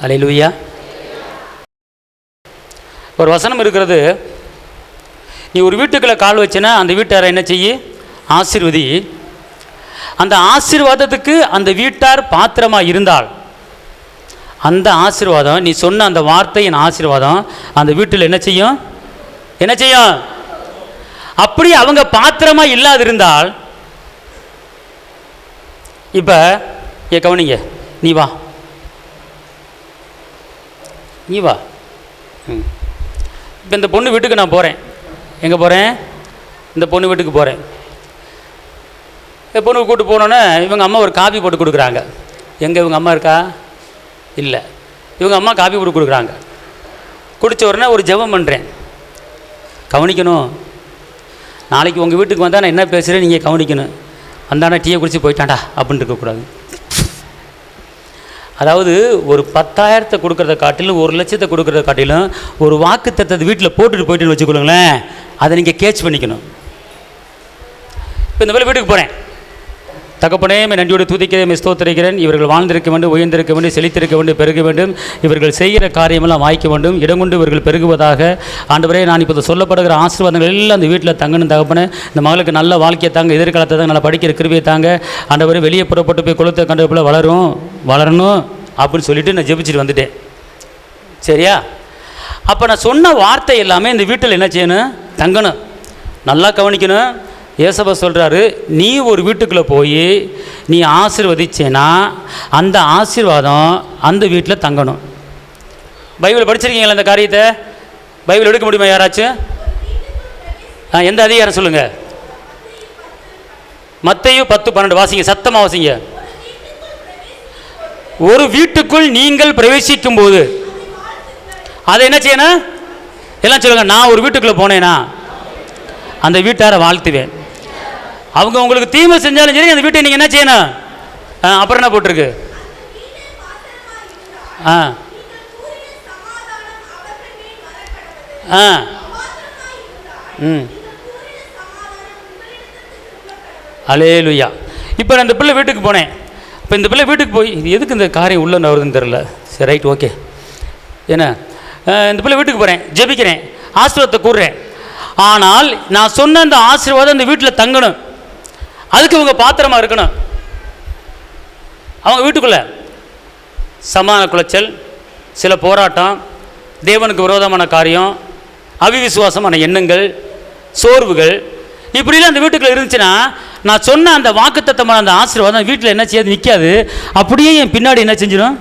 அல்லேலூயா. ஒரு வசனம் இருக்கிறது, நீ ஒரு வீட்டுக்குள்ளே கால் வச்சுன்னா அந்த வீட்டாரை என்ன செய்ய? ஆசீர்வதி. அந்த ஆசீர்வாதத்துக்கு அந்த வீட்டார் பாத்திரமாக இருந்தால் அந்த ஆசீர்வாதம், நீ சொன்ன அந்த வார்த்தையின் ஆசீர்வாதம் அந்த வீட்டில் என்ன செய்யும்? என்ன செய்யும்? அப்படி அவங்க பாத்திரமாக இல்லாதிருந்தால், இப்போ கவனிங்க, நீ வா நீ வா. இப்போ இந்த பொண்ணு வீட்டுக்கு நான் போகிறேன். எங்கே போகிறேன்? இந்த பொண்ணு வீட்டுக்கு போகிறேன். பொண்ணுக்கு கூப்பிட்டு போனோன்னே இவங்க அம்மா ஒரு காபி போட்டு கொடுக்குறாங்க. எங்கே இவங்க அம்மா இருக்கா? இல்லை. இவங்க அம்மா காபி போட்டு கொடுக்குறாங்க. குடித்த உடனே ஒரு ஜெபம் பண்ணுறேன். கவனிக்கணும், நாளைக்கு உங்கள் வீட்டுக்கு வந்தால் நான் என்ன பேசுகிறேன் நீங்கள் கவனிக்கணும். வந்தானா டீயை குடிச்சு போயிட்டாண்டா அப்படின்னு இருக்கக்கூடாது. அதாவது ஒரு 10,000 கொடுக்குறத காட்டிலும் 1,00,000 கொடுக்குறத காட்டிலும் ஒரு வாக்கு தத்தத்தை வீட்டில் போட்டுட்டு போயிட்டுன்னு வச்சுக்கொள்ளுங்களேன், அதை நீங்கள் கேட்ச் பண்ணிக்கணும். இப்போ இந்த வேலை வீட்டுக்கு போகிறேன். தகப்பனே நன்றியோடு துதிக்கிறேன், ஸ்தோத்திரிக்கிறேன். இவர்கள் வாழ்ந்திருக்க வேண்டும், உயர்ந்திருக்க வேண்டும், செழித்திருக்க வேண்டும், பெருக வேண்டும். இவர்கள் செய்கிற காரியமெல்லாம் வாய்க்க வேண்டும். இடங்கொண்டு இவர்கள் பெருகுவதாக. ஆண்டவரே, நான் இப்போ சொல்லப்படுகிற ஆசீர்வாதங்கள் எல்லாம் அந்த வீட்டில் தங்கணும். தகப்பனே, இந்த மகளுக்கு நல்ல வாழ்க்கையை தாங்க, எதிர்காலத்தை தாங்க, நல்லா படிக்கிற கிருபையை தாங்க. ஆண்டவரே, வெளியே புறப்பட்டு போய் குளத்தை கண்டு போல வளரணும் அப்படின்னு சொல்லிட்டு நான் ஜெபிச்சுட்டு வந்துட்டேன். சரியா? அப்போ நான் சொன்ன வார்த்தை எல்லாமே இந்த வீட்டில் என்ன செய்யணும்? தங்கணும். நல்லா கவனிக்கணும். ஏசப்பா சொல்கிறாரு, நீ ஒரு வீட்டுக்குள்ளே போய் நீ ஆசீர்வதிச்சேன்னா அந்த ஆசீர்வாதம் அந்த வீட்டில் தங்கணும். பைபிள் படிச்சிருக்கீங்களா இந்த காரியத்தை? பைபிள் எடுக்க முடியுமா யாராச்சும்? எந்த அதிகாரம் சொல்லுங்கள்? மத்தேயு 10:12 வாசிங்க, சத்தமாக வாசிங்க. ஒரு வீட்டுக்குள் நீங்கள் பிரவேசிக்கும் போது அதை என்ன செய்யணும்? எல்லாம் சொல்லுங்க. நான் ஒரு வீட்டுக்குள்ளே போனேன்னா அந்த வீட்டாரை வாழ்த்துவேன். அவங்க உங்களுக்கு தீமை செஞ்சாலும் சரி அந்த வீட்டை நீங்கள் என்ன செய்யணும்? அப்புறம் என்ன போட்டிருக்கு? அல்லேலூயா. இப்போ நான் இந்த பிள்ளை வீட்டுக்கு போனேன். இப்போ இந்த பிள்ளை வீட்டுக்கு போய் இது எதுக்கு இந்த காரியம் உள்ள வருதுன்னு தெரில. சரி, ரைட், ஓகே. ஏன்னா இந்த பிள்ளை வீட்டுக்கு போகிறேன், ஜெபிக்கிறேன், ஆசீர்வாதத்தை கூறுறேன். ஆனால் நான் சொன்ன அந்த ஆசீர்வாதம் அந்த வீட்டில் தங்கணும். அதுக்கு இவங்க பாத்திரமாக இருக்கணும். அவங்க வீட்டுக்குள்ளே சமான குலைச்சல், சில போராட்டம், தேவனுக்கு விரோதமான காரியம், அவிவிசுவாசமான எண்ணங்கள், சோர்வுகள், இப்படிலாம் அந்த வீட்டுக்குள்ளே இருந்துச்சுன்னா நான் சொன்ன அந்த வாக்குத்தத்தமான அந்த ஆசீர்வாதம் வீட்டில் என்ன செய்யாது? நிற்காது. அப்படியே என் பின்னாடி என்ன செஞ்சிடும்?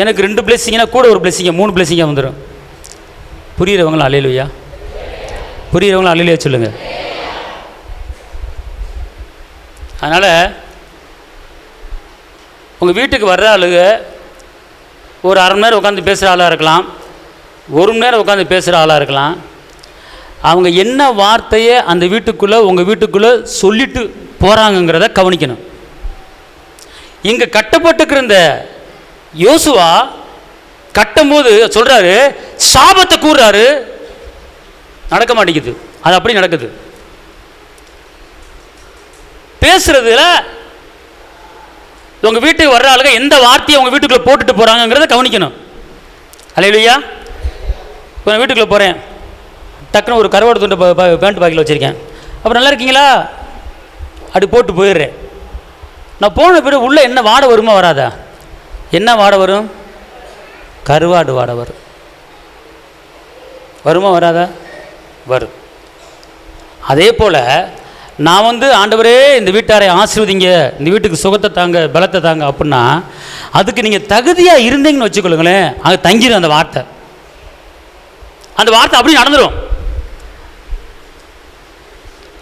எனக்கு 2 பிளெஸிங்னா கூட ஒரு பிளெஸிங்க, 3 பிளெஸிங்காக வந்துடும். புரியுறவங்களும் அல்லேலூயா, புரியுறவங்களும் அல்லேலூயா சொல்லுங்கள். அதனால் உங்கள் வீட்டுக்கு வர்ற ஆளுங்க ஒரு 1/2 மணி நேரம் உட்காந்து பேசுகிற ஆளாக இருக்கலாம், 1 மணி நேரம் உட்காந்து பேசுகிற ஆளாக இருக்கலாம். அவங்க என்ன வார்த்தையை அந்த வீட்டுக்குள்ளே உங்கள் வீட்டுக்குள்ளே சொல்லிட்டு போகிறாங்கங்கிறத கவனிக்கணும். இங்கே கட்டப்பட்டுக்கிற இந்த யோசுவா கட்டும்போது சொல்கிறாரு, சாபத்தை கூறுறாரு, நடக்க மாட்டேங்குது. அது அப்படி நடக்குது. பேசுறதுல உங்கள் வீட்டுக்கு வர்ற ஆளுங்க எந்த வார்த்தையை உங்கள் வீட்டுக்குள்ளே போட்டுட்டு போகிறாங்கங்கிறத கவனிக்கணும். அல்லேலூயா. இப்போ நான் வீட்டுக்குள்ளே போகிறேன், டக்குன்னு ஒரு கருவாடு துண்டு பேண்ட் பாக்கில் வச்சுருக்கேன். அப்புறம் நல்லா இருக்கீங்களா அப்படி போட்டு போயிடுறேன். நான் போன பிறகு உள்ளே என்ன வாடை வருமா வராதா? என்ன வாடை வரும்? கருவாடு வாடை வரும். வருமா வராதா? வரும். அதே போல் நான் ஆண்டவரே இந்த வீட்டாரை ஆசீர்வதிங்க, இந்த வீட்டுக்கு சுகத்தை தாங்க, பலத்தை தாங்க அப்படின்னா அதுக்கு நீங்கள் தகுதியாக இருந்தீங்கன்னு வச்சுக்கொள்ளுங்களேன், அங்கே தங்கிடும் அந்த வார்த்தை. அந்த வார்த்தை அப்படி நடந்துடும்.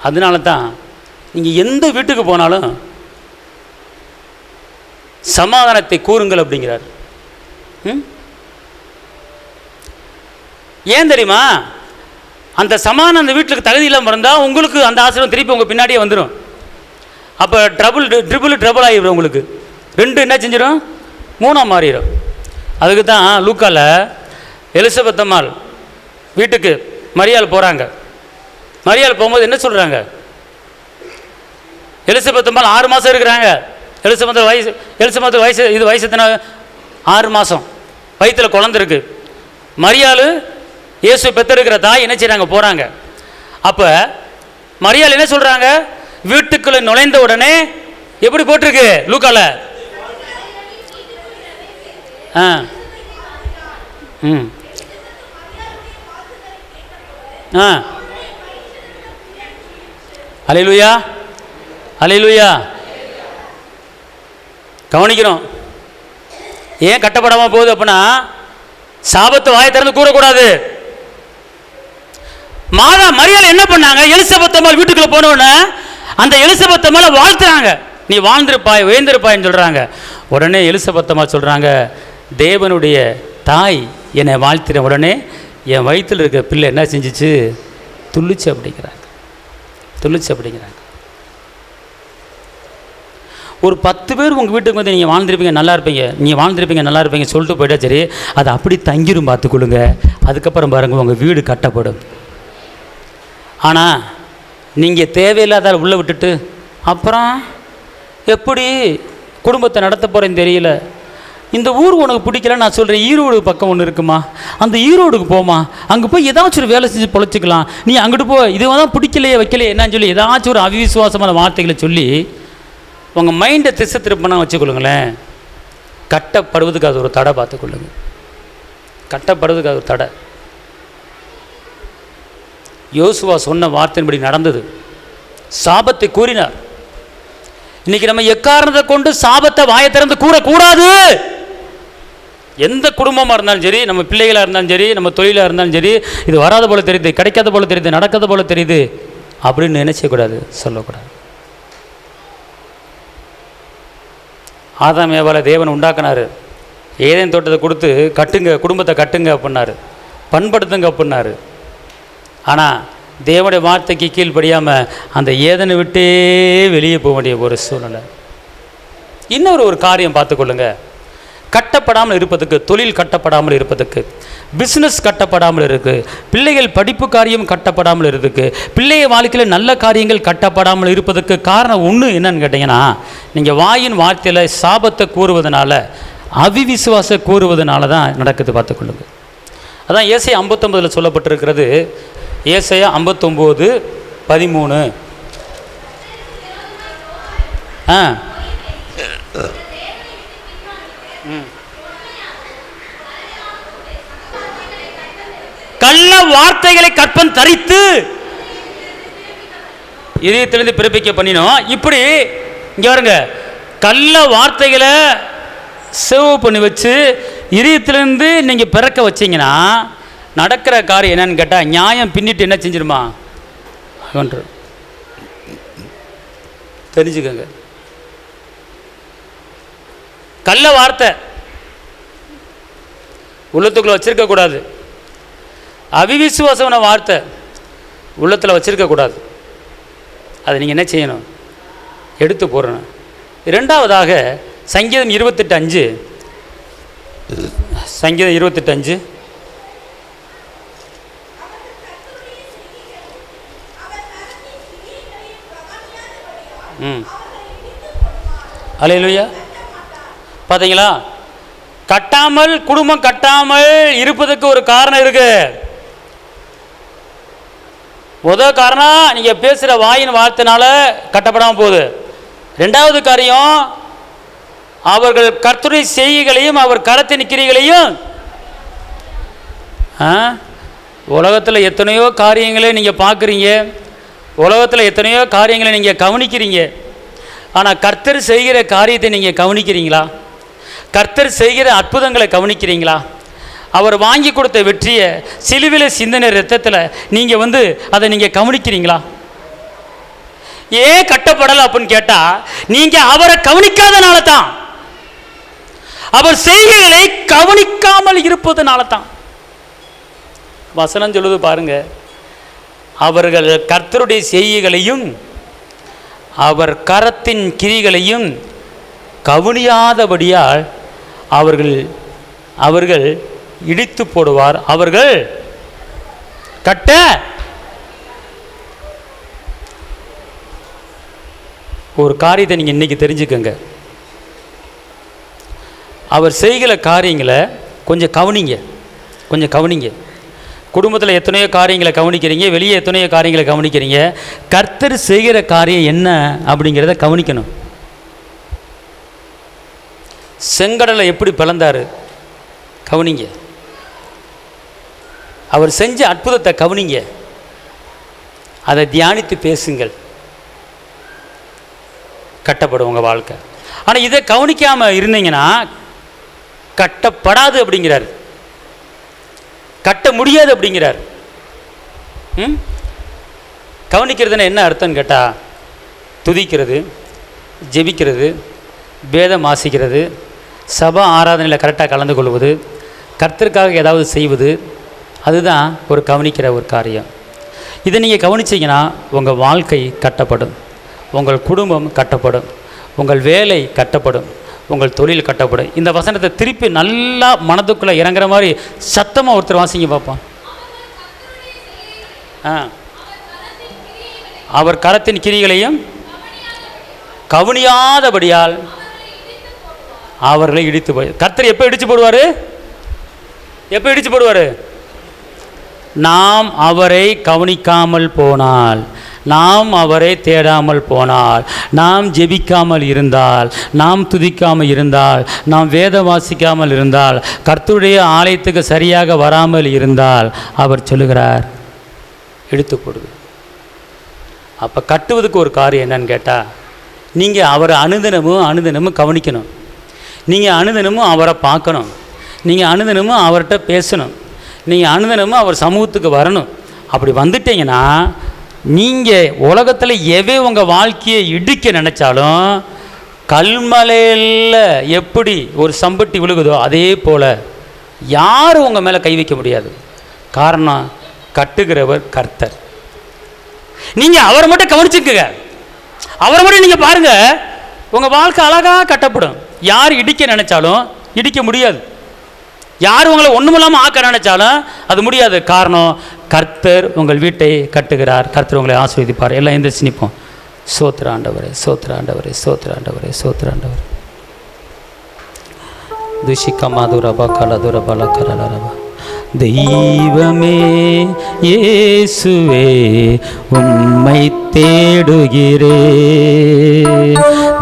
அதனால தான் நீங்கள் எந்த வீட்டுக்கு போனாலும் சமாதானத்தை கூறுங்கள் அப்படிங்கிறார். ஏன் தெரியுமா? அந்த சமாதானம் அந்த வீட்டுக்கு தகுதி இல்லாமல் இருந்தால் உங்களுக்கு அந்த ஆசீர்வாதம் திருப்பி உங்கள் பின்னாடியே வந்துடும். அப்போ ட்ரிபிள் ஆகிடும். உங்களுக்கு 2 என்ன செஞ்சிடும்? 3 மாறிடும். அதுக்கு தான் லூக்கால எலிசபெத் அம்மாள் வீட்டுக்கு மரியாள் போகிறாங்க. மரியாள் போகும்போது என்ன சொல்கிறாங்க? எலிசபெத் அம்மாள் 6 மாதம் இருக்கிறாங்க. எலிசபெத் வயசு எத்தனை? 6 மாதம். வயிற்றில் குழந்தை இருக்கு. மரியாள் இயேசு பெற்றெடுக்கிற தாய் என்ன செய்கிறாங்க? போகிறாங்க. அப்போ மரியாள் என்ன சொல்கிறாங்க? வீட்டுக்குள்ளே நுழைந்த உடனே எப்படி போட்டிருக்கு லூக்கால? அல்லேலூயா, அல்லேலூயா. கவனிக்கிறோம். ஏன் கட்டப்படாமல் போகுது அப்படின்னா, சாபத்தை வாயை திறந்து கூறக்கூடாது. மரியாள் என்ன பண்ணாங்க? எலிசபெத் அம்மாள் வீட்டுக்குள்ள போனோன்னு அந்த எலிசபெத் அம்மாளை வாழ்த்துறாங்க. நீ வாழ்ந்திருப்பாய், உயர்ந்திருப்பாய்ன்னு சொல்றாங்க. உடனே எலிசபெத் அம்மாள் சொல்றாங்க, தேவனுடைய தாய் என்னை வாழ்த்தின உடனே என் வயிற்றில் இருக்க பிள்ளை என்ன செஞ்சிச்சு? துள்ளிச்சு அப்படிங்கிறாங்க. துள்ளிச்சு அப்படிங்கிறாங்க. ஒரு 10 பேர் உங்கள் வீட்டுக்கு வந்து நீங்கள் வாழ்ந்துருப்பீங்க, நல்லா இருப்பீங்க, நீங்கள் வாழ்ந்துருப்பீங்க, நல்லா இருப்பீங்க சொல்லிட்டு போயிட்டா சரி, அது அப்படி தங்கிரும். பார்த்துக்கொள்ளுங்க. அதுக்கப்புறம் பாருங்கள், உங்கள் வீடு கட்டப்படும். ஆனால் நீங்கள் தேவையில்லாத உள்ளே விட்டுட்டு அப்புறம் எப்படி குடும்பத்தை நடத்த போகிறேன்னு தெரியல, இந்த ஊர் உனக்கு பிடிக்கல, நான் சொல்கிறேன் ஈரோடு பக்கம் ஒன்று இருக்குமா, அந்த ஈரோடுக்கு போமா, அங்கே போய் ஏதாச்சும் ஒரு வேலை செஞ்சு பொழைச்சிக்கலாம், நீ அங்கிட்டு போ, இது தான் பிடிக்கலையே வைக்கலையே என்னன்னு சொல்லி ஏதாச்சும் ஒரு அவிசுவாசமான வார்த்தைகளை சொல்லி உங்கள் மைண்டை திசை திருப்பினா வச்சுக்கொள்ளுங்களேன். கட்டப்படுவதுக்கு அது ஒரு தடை. பார்த்துக்கொள்ளுங்க, கட்டப்படுவதுக்கு அது ஒரு தடை. யோசுவா சொன்ன வார்த்தையின்படி நடந்தது. சாபத்தை கூறினார். இன்னைக்கு நம்ம எக்காரணத்தை கொண்டு சாபத்தை வாயை திறந்து கூறக்கூடாது. எந்த குடும்பமாக இருந்தாலும் சரி, நம்ம பிள்ளைகளாக இருந்தாலும் சரி, நம்ம தொழிலாக இருந்தாலும் சரி, இது வராத போல தெரியுது, கிடைக்காத போல தெரியுது, நடக்காத போல தெரியுது அப்படின்னு நினைச்சக்கூடாது, சொல்லக்கூடாது. ஆதாம் ஏவாளை தேவன் உண்டாக்குனார். ஏதேன் தோட்டத்தை கொடுத்து கட்டுங்க, குடும்பத்தை கட்டுங்க அப்படின்னாரு, பண்படுத்துங்க அப்படின்னாரு. ஆனால் தேவனுடைய வார்த்தைக்கு கீழ்ப்படியாமல் அந்த ஏதனை விட்டே வெளியே போக வேண்டிய ஒரு சூழ்நிலை. இன்னொரு காரியம் பார்த்துக்கொள்ளுங்க. கட்டப்படாமல் இருப்பதுக்கு, தொழில் கட்டப்படாமல் இருப்பதுக்கு, பிஸ்னஸ் கட்டப்படாமல் இருக்குது, பிள்ளைகள் படிப்பு காரியம் கட்டப்படாமல் இருக்குது, பிள்ளைய வாழ்க்கையில் நல்ல காரியங்கள் கட்டப்படாமல் இருப்பதுக்கு காரணம் ஒன்று என்னன்னு கேட்டிங்கன்னா, நீங்கள் வாயின் வார்த்தையில் சாபத்தை கூறுவதனால, அவிவிசுவாச கூறுவதனால தான் நடக்குது. பார்த்துக்கொள்ளுங்க. அதான் ஏசாயா 59 சொல்லப்பட்டிருக்கிறது. ஏசாயா 59:13. கள்ள வார்த்தைகளை கற்பன் தரித்து இதயத்திலிருந்து பிறப்பிக்க பண்ணினோம். இப்படி இங்க பாருங்க, கள்ள வார்த்தைகளை சேவ் பண்ணி வச்சு இதயத்திலிருந்து நீங்க பிறக்க வச்சீங்கன்னா நடக்கிற காரியம் என்னன்னு கேட்டால், நியாயம் பின்னிட்டு என்ன செஞ்சிருமா தெரிஞ்சுக்கங்க. கள்ள வார்த்தை உள்ளத்துக்குள்ள வச்சிருக்க கூடாது. அவிவிசுவாசமான வார்த்தை உள்ளத்தில் வச்சிருக்க கூடாது. அதை நீங்கள் என்ன செய்யணும்? எடுத்து போடணும். இரண்டாவதாக சங்கீதம் 28:5. சங்கீதம் 28:5. அல்லேலூயா. பார்த்தீங்களா? கட்டாமல், குடும்பம் கட்டாமல் இருப்பதற்கு ஒரு காரணம் இருக்கு. முதல் காரணம், நீங்கள் பேசுகிற வாயின் வார்த்தைனால கட்டப்படாமல் போகுது. ரெண்டாவது காரியம், அவர்கள் கர்த்தருடைய செய்கைகளையும் அவர் கரத்தின் கிரியைகளையும். உலகத்தில் எத்தனையோ காரியங்களை நீங்கள் பார்க்குறீங்க, உலகத்தில் எத்தனையோ காரியங்களை நீங்கள் கவனிக்கிறீங்க. ஆனால் கர்த்தர் செய்கிற காரியத்தை நீங்கள் கவனிக்கிறீங்களா? கர்த்தர் செய்கிற அற்புதங்களை கவனிக்கிறீங்களா? அவர் வாங்கி கொடுத்த வெற்றியை, சிலுவையில் சிந்தின இரத்தத்தில் நீங்கள் அதை நீங்கள் கவனிக்கிறீங்களா? ஏன் கட்டப்படலை அப்படின்னு கேட்டால், நீங்கள் அவரை கவனிக்காதனால தான், அவர் செய்கைகளை கவனிக்காமல் இருப்பதனால தான். வசனம் சொல்லுது பாருங்க, அவர்கள் கர்த்தருடைய செய்கைகளையும் அவர் கரத்தின் கிரிகளையும் கவனியாதபடியால் அவர்கள் இடித்து போடுவார். அவர்கள் கட்ட ஒரு காரியத்தை நீங்கள் இன்றைக்கி தெரிஞ்சுக்கங்க. அவர் செய்கிற காரியங்களை கொஞ்சம் கவனிங்க. குடும்பத்தில் எத்தனையோ காரியங்களை கவனிக்கிறீங்க, வெளியே எத்தனையோ காரியங்களை கவனிக்கிறீங்க. கர்த்தர் செய்கிற காரியம் என்ன அப்படிங்கிறத கவனிக்கணும். செங்கடலை எப்படி பிளந்தார் கவனிங்க. அவர் செஞ்ச அற்புதத்தை கவனிங்க. அதை தியானித்து பேசுங்கள். கட்டப்படும் உங்கள் வாழ்க்கை. ஆனால் இதை கவனிக்காமல் இருந்தீங்கன்னா கட்டப்படாது அப்படிங்கிறார், கட்ட முடியாது அப்படிங்கிறார். கவனிக்கிறதுன்னு என்ன அர்த்தம்னு கேட்டால், துதிக்கிறது, ஜெபிக்கிறது, வேதம் வாசிக்கிறது, சபா ஆராதனையில் கரெக்டாக கலந்து கொள்வது, கர்த்தருக்காக ஏதாவது செய்வது, அதுதான் ஒரு கவனிக்கிற ஒரு காரியம். இதை நீங்கள் கவனிச்சிங்கன்னா உங்கள் வாழ்க்கை கட்டப்படும், உங்கள் குடும்பம் கட்டப்படும், உங்கள் வேலை கட்டப்படும், உங்கள் தொழில் கட்டப்படும். இந்த வசனத்தை திருப்பி நல்லா மனதுக்குள்ளே இறங்குற மாதிரி சத்தமாக ஒருத்தர் வாசிங்க பார்ப்போம். அவர் கரத்தின் கிரிகளையும் கவனியாதபடியால் அவர்களை இடித்து போய். கர்த்தர் எப்போ இடித்து போடுவார்? நாம் அவரை கவனிக்காமல் போனால், நாம் அவரை தேடாமல் போனால், நாம் ஜெபிக்காமல் இருந்தால், நாம் துதிக்காமல் இருந்தால், நாம் வேத வாசிக்காமல் இருந்தால், கர்த்தருடைய ஆலயத்துக்கு சரியாக வராமல் இருந்தால், அவர் சொல்லுகிறார் இடித்து போடுது. அப்போ கட்டுவதுக்கு ஒரு காரியம் என்னன்னு கேட்டால், நீங்கள் அவரை அனுதினமும் கவனிக்கணும். நீங்கள் அனுதினமும் அவரை பார்க்கணும். நீங்கள் அனுதினமும் அவர்கிட்ட பேசணும். நீங்கள் அனுதினமும் அவர் சமூகத்துக்கு வரணும். அப்படி வந்துட்டீங்கன்னா நீங்கள் உலகத்தில் எவை உங்கள் வாழ்க்கையை இடிக்க நினச்சாலும், கல்மலையில் எப்படி ஒரு சம்பட்டி விழுகுதோ அதே போல் யாரும் உங்கள் மேலே கை வைக்க முடியாது. காரணம், கட்டுகிறவர் கர்த்தர். நீங்கள் அவரை மட்டும் கவனிச்சுக்குங்க, அவரை மட்டும் நீங்கள் பாருங்கள், உங்கள் வாழ்க்கை அழகாக கட்டப்படும். யார் இடிக்க நினச்சாலும் இடிக்க முடியாது. யார் உங்களை ஒன்றுமில்லாமல் ஆக்க நினைச்சாலும் அது முடியாது. காரணம், கர்த்தர் உங்கள் வீட்டை கட்டுகிறார். கர்த்தர் உங்களை ஆசீர்வதிப்பார். எல்லாம் எந்திரிச்சு நிற்போம். சோத்திர ஆண்டவரே, சோத்திர ஆண்டவரே, சோத்திர ஆண்டவரே, சோத்திர ஆண்டவரே. துஷிகமாதுரபா கலதுரபல கரலரபா. தெய்வமே இயேசுவே உம்மை தேடுகிறே,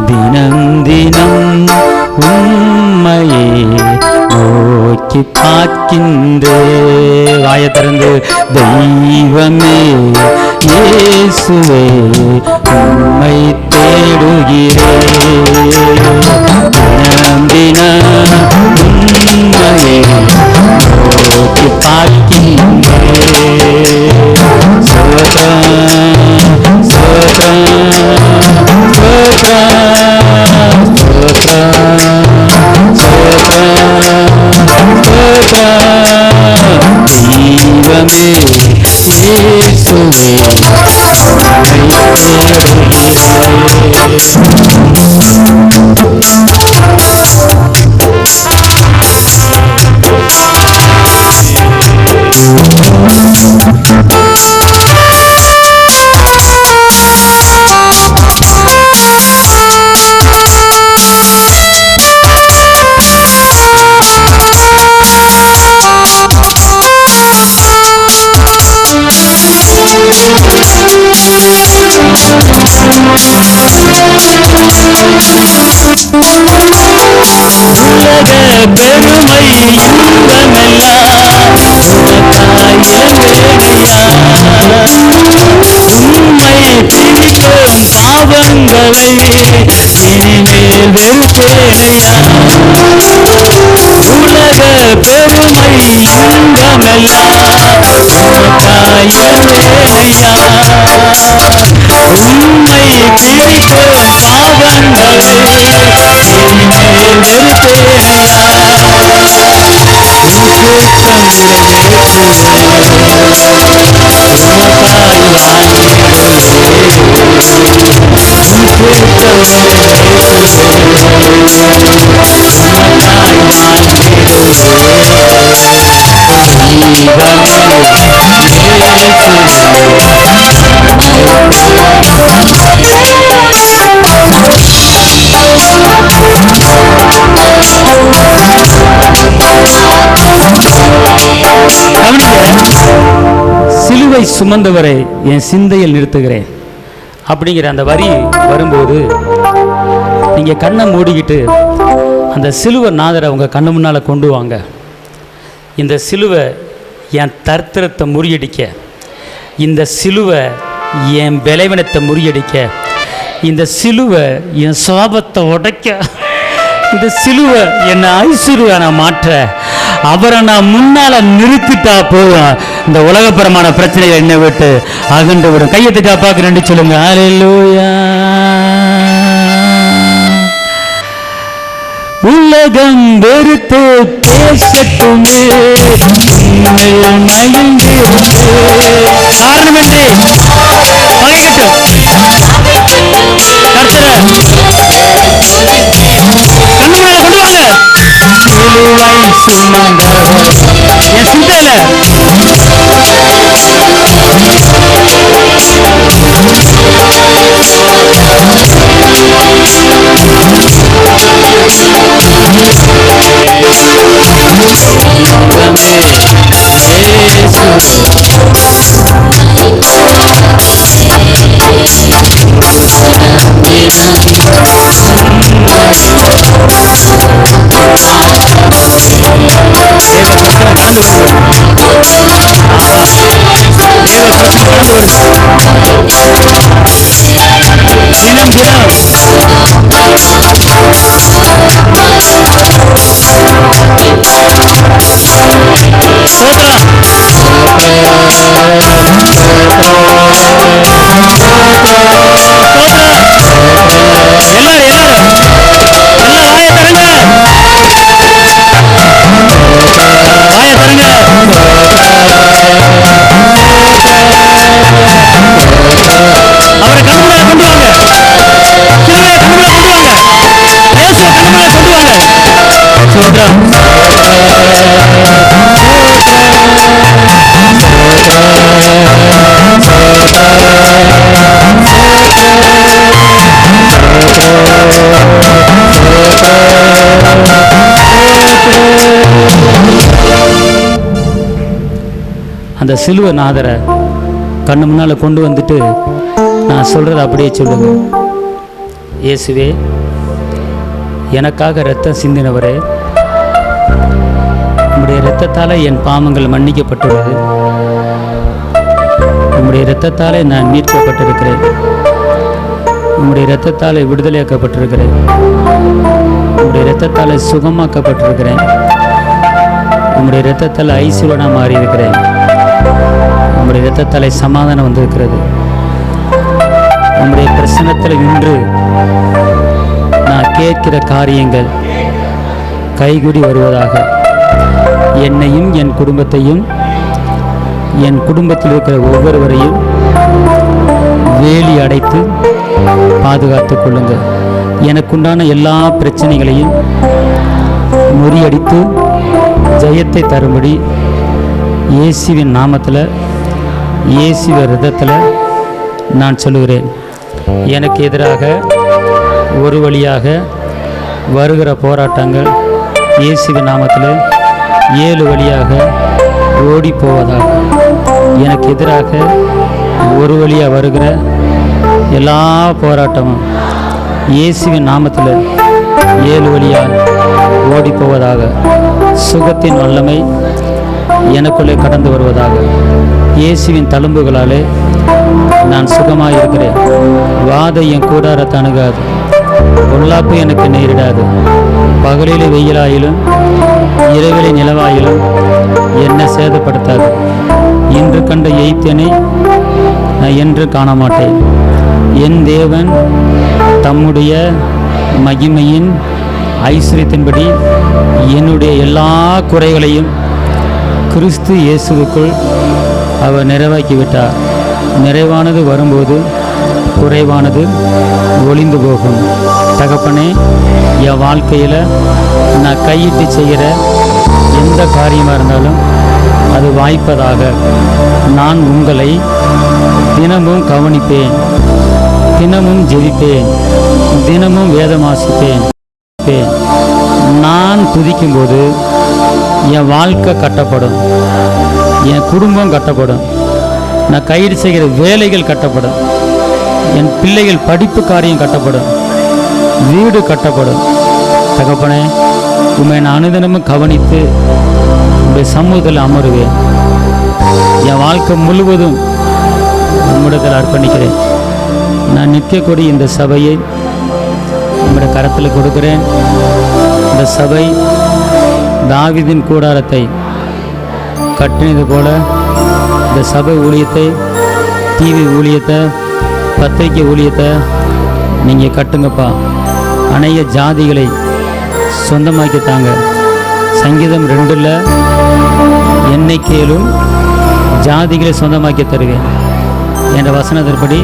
தினம் தினம் உம்மையே நோக்கி பார்க்கின்றே. வாயை திறந்து, தெய்வமே இயேசுவே உம்மை தேடுகிறே, தினம் தினம் உம்மையே நோக்கி பார்க்கின்றே. சோதா சோதா சோதா சோதா தெய்வமே இயேசுவே பெருமை இன்பமெல்லாம் உம்மை பிடிக்கும் பாவங்களை இனிமேல் வெறுப்பேனையா. உலக பெருமை இன்பமெல்லாம் தாயலேனையா. உம்மை பிடிக்கும் பாவங்களை இனிமேல் வெறுப்பேனையா. சுத்தமில்லை சிலுவை சுமந்தவரை என் சிந்தையில் நிறுத்துகிறேன் அப்படிங்கிற அந்த வரி வரும்போது நீங்க கண்ணை மூடிக்கிட்டு அந்த சிலுவை நாதரை உங்க கண்ணு முன்னால கொண்டு வாங்க. இந்த சிலுவை என் தரித்திரத்தை முறியடிக்க, இந்த சிலுவை என் பலவீனத்தை முறியடிக்க, இந்த சிலுவை என் சாபத்தை உடைக்க, இந்த சிலுவை என்னை ஐஸ்வர்யான மாற்ற, அவரை நான் முன்னால நிறுத்திட்டா போதும், இந்த உலகப்பரமான பிரச்சனைகள் என்னை விட்டு அகன்று விடும். கையை தட்டி அப்பாவுக்கு நன்றி சொல்லுங்க. ஹல்லேலூயா. உலகம் வெறுத்து பேசட்டுமே, மகிழ்ந்து காரணமின்றி பகைக்கட்டும். கர்த்தரை கொண்டு வாங்க. சிலுவை சுமந்தவர் என் சிந்தையில அந்த சிலுவை நாதரை கண்ணு முன்னால் கொண்டு வந்துட்டு நான் சொல்கிறத அப்படியே சொல்லுங்க. இயேசுவே, எனக்காக இரத்தம் சிந்தினவரே, உம்முடைய இரத்தத்தால் என் பாவங்கள் மன்னிக்கப்பட்டுள்ளது. உம்முடைய இரத்தத்தாலே நான் மீட்கப்பட்டிருக்கிறேன். உம்முடைய இரத்தத்தாலே விடுதலையாக்கப்பட்டிருக்கிறேன். உம்முடைய இரத்தத்தாலே சுகமாக்கப்பட்டிருக்கிறேன். உம்முடைய இரத்தத்தால் ஐஸ்வர்யனா மாறி இருக்கிறேன். உம்முடைய இரத்தத்தாலே சமாதானம் வந்திருக்கிறது. உம்முடைய பிரசன்னத்தில் இன்று நான் கேட்கிற காரியங்கள் கைகூடி வருவதாக. என்னையும் என் குடும்பத்தையும் என் குடும்பத்தில் இருக்கிற ஒவ்வொருவரையும் வேலி அடைத்து பாதுகாத்து கொள்ளுங்கள். எனக்குண்டான எல்லா பிரச்சனைகளையும் முறியடித்து ஜெயத்தை தரும்படி இயேசுவின் நாமத்தில், இயேசுவின் இரத்தத்தில் நான் சொல்லுகிறேன். எனக்கு எதிராக ஒரு வழியாக வருகிற போராட்டங்கள் இயேசுவின் நாமத்தில் 7 வழியாக ஓடி போவதாக. எனக்கு எதிராக ஒரு வழியாக வருகிற எல்லா போராட்டமும் இயேசுவின் நாமத்தில் 7 வழியாக ஓடி போவதாக. சுகத்தின் வல்லமை எனக்குள்ளே கடந்து வருவதாக. இயேசுவின் தழும்புகளாலே நான் சுகமாக இருக்கிறேன். வாதை என் கூடாரத்தை அணுகாது. பொல்லாப்பு எனக்கு நேரிடாது. பகலிலே வெயிலாயிலும் இரவிலே நிலவாயிலும் என்னை சேதப்படுத்தாது. இன்று கண்ட எய்த்தனை நான் என்று காண மாட்டேன். என் தேவன் தம்முடைய மகிமையின் ஐஸ்வரியத்தின்படி என்னுடைய எல்லா குறைகளையும் கிறிஸ்து இயேசுவுக்குள் அவர் நிறைவாக்கிவிட்டார். நிறைவானது வரும்போது குறைவானது ஒளிந்து போகும். தகப்பனே, என் வாழ்க்கையில் நான் கையிட்டு செய்கிற எந்த காரியமாக இருந்தாலும் அது வாய்ப்பதாக. நான் உங்களை தினமும் கவனிப்பேன், தினமும் ஜெபிப்பேன், தினமும் வேதம் வாசிப்பேன். நான் துதிக்கும்போது என் வாழ்க்கை கட்டப்படும், என் குடும்பம் கட்டப்படும், நான் கையிட்டு செய்கிற வேலைகள் கட்டப்படும், என் பிள்ளைகள் படிப்பு காரியம் கட்டப்படும், வீடு கட்டப்படும். தகப்பனே, உண்மை நான் அனுதினமும் கவனித்து உங்களுடைய சமூகத்தில் அமருவேன். என் வாழ்க்கை முழுவதும் உம்மிடத்தில் அர்ப்பணிக்கிறேன். நான் நிற்கக்கூடிய இந்த சபையை உம்முடைய கரத்தில் கொடுக்கிறேன். இந்த சபை தாவீதின் கூடாரத்தை கட்டினது போல இந்த சபை ஊழியத்தை, டிவி ஊழியத்தை, பத்திரிகை ஊழியத்தை நீங்கள் கட்டுங்கப்பா. அநேக ஜாதிகளை சொந்தமாக்கித்தாங்க. சங்கீதம் 2 என்னை கேளும், ஜாதிகளை சொந்தமாக்கி தருவேன் என்ற வசனத்தின்படி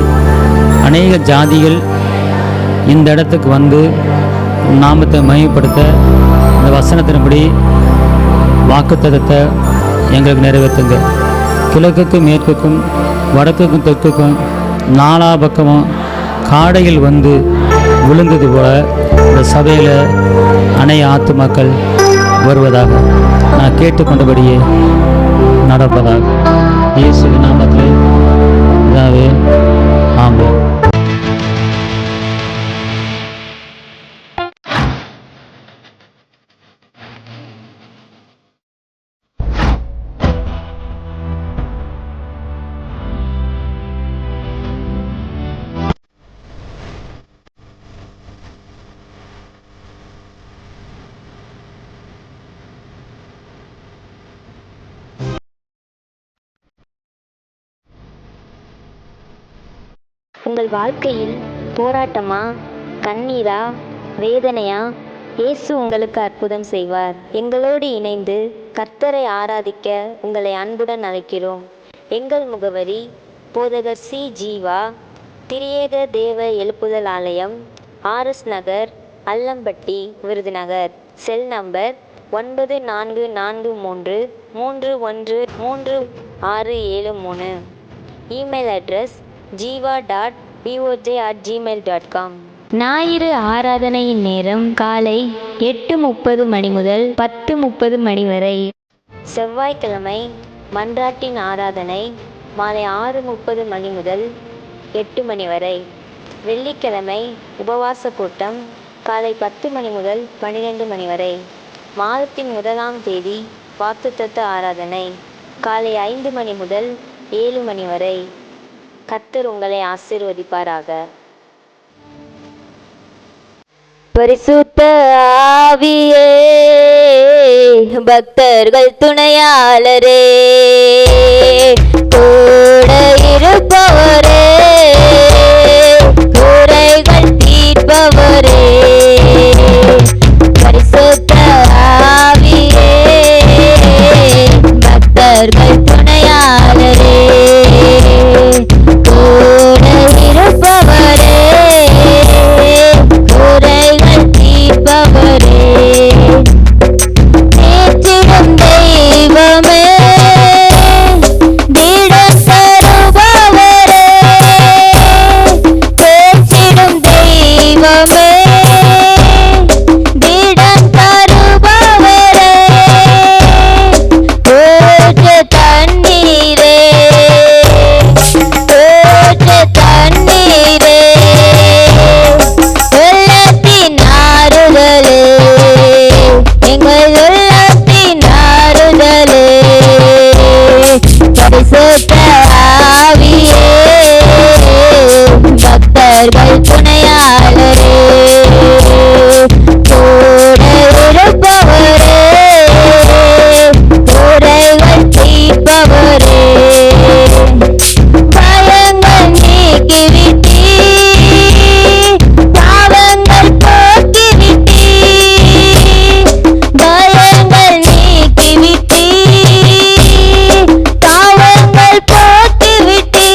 அநேக ஜாதிகள் இந்த இடத்துக்கு வந்து நாமத்தை மகிமைப்படுத்த இந்த வசனத்தின்படி வாக்குத்தத்தத்தை எங்களுக்கு நிறைவேற்றுங்க. கிழக்குக்கும் மேற்குக்கும் வடக்குக்கும் தெற்குக்கும் நாலா பக்கமும் காடைகள் வந்து விழுந்தது போல இந்த சபையில் அநேக ஆத்துமாக்கள் வருவதாக நான் கேட்டுக்கொண்டபடியே நடப்பதாக. இயேசுவின் நாமத்திலே பிதாவே, ஆமென். உங்கள் வாழ்க்கையில் போராட்டமா, கண்ணீரா, வேதனையா? இயேசு உங்களுக்கு அற்புதம் செய்வார். எங்களோடு இணைந்து கர்த்தரை ஆராதிக்க உங்களை அன்புடன் அழைக்கிறோம். எங்கள் முகவரி: போதகர் சி. ஜீவா, திரியேக தேவ எழுப்புதல் ஆலயம், RS Nagar, Allampatti, Virudhunagar. Cell number 9443313673. Email address jiva.poj@gmail.com. ஞாயிறு ஆராதனையின் நேரம் காலை 8:30 மணி முதல் 10:30 மணி வரை. செவ்வாய்க்கிழமை மன்றாட்டின் ஆராதனை மாலை 6:30 மணி முதல் 8 மணி வரை. வெள்ளிக்கிழமை உபவாச கூட்டம் காலை 10 மணி முதல் 12 மணி வரை. மாதத்தின் 1ஆம் தேதி வாக்குத்தத்த ஆராதனை காலை 5 மணி முதல் 7 மணி வரை. கர்த்தர் உங்களை ஆசீர்வதிப்பாராக. பரிசுத்த ஆவியே, பக்தர்கள் துணையாளரே, கூட இருப்பவரே, குறைகள் தீர்ப்பவரே, பரிசுத்த ஆவியே, பக்தர்கள் துணையாளரே, கூட இருப்பவரே, குறைகள் தீர்ப்பவரே, தேற்றிடும் தெய்வமே, திடம் தருபவரே, தேற்றிடும் தெய்வமே, திடம் தருபவரே, ஊற்று தண்ணீரே, ஊற்று தண்ணீரே, உள்ளத்தின் ஆறுதலே, எங்கள் உள்ளத்தின் ஆறுதலே, பரிசுத்த ஆவியே, பக்தர்கள் துணையாளரே, கூட இருப்பவரே, குறைகள் தீர்ப்பவரே, பயங்கள் நீக்கிவிட்டீ, பாவங்கள் போக்கிவிட்டீ, பயங்கள் நீக்கிவிட்டீ, பாவங்கள் போக்கிவிட்டீ,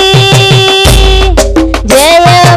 ஜெயம்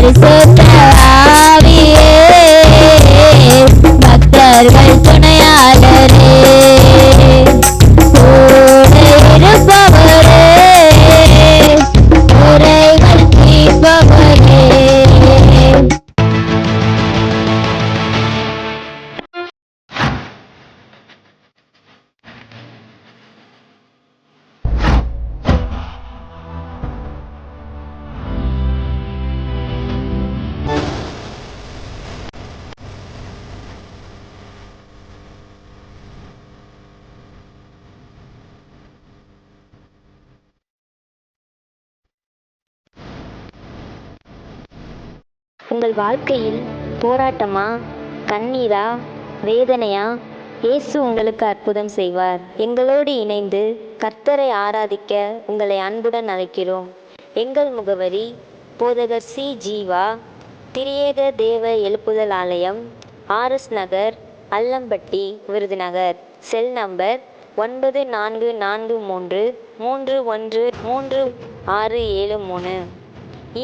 பரிசுத்த ஆவியே, பக்தர்கள் துணையாளரே, கூட இருப்பவரே, குறைகள் தீர்ப்பவரே. உங்கள் வாழ்க்கையில் போராட்டமா, கண்ணீரா, வேதனையா? இயேசு உங்களுக்கு அற்புதம் செய்வார். எங்களோடு இணைந்து கர்த்தரை ஆராதிக்க உங்களை அன்புடன் அழைக்கிறோம். எங்கள் முகவரி: போதகர் சி. ஜீவா, திரியேக தேவ எழுப்புதல் ஆலயம், RS Nagar, Allampatti, Virudhunagar. Cell number 9433313673.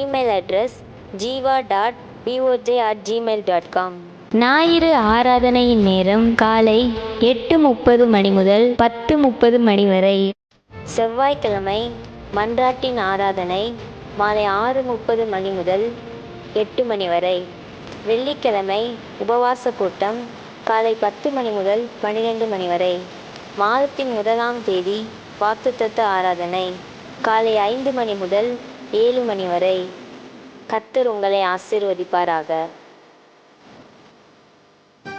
Email address jiva.boj@gmail.com. ஞாயிறு ஆராதனையின் நேரம் காலை 8:30 மணி முதல் 10:30 மணி வரை. செவ்வாய்க்கிழமை மன்றாட்டின் ஆராதனை மாலை 6:30 மணி முதல் 8 மணி வரை. வெள்ளிக்கிழமை உபவாச கூட்டம் காலை 10 மணி முதல் 12 மணி வரை. மாதத்தின் 1ஆம் தேதி வாக்குத்தத்த ஆராதனை காலை 5 மணி முதல் 7 மணி வரை. கர்த்தர் உங்களை ஆசீர்வதிப்பாராக.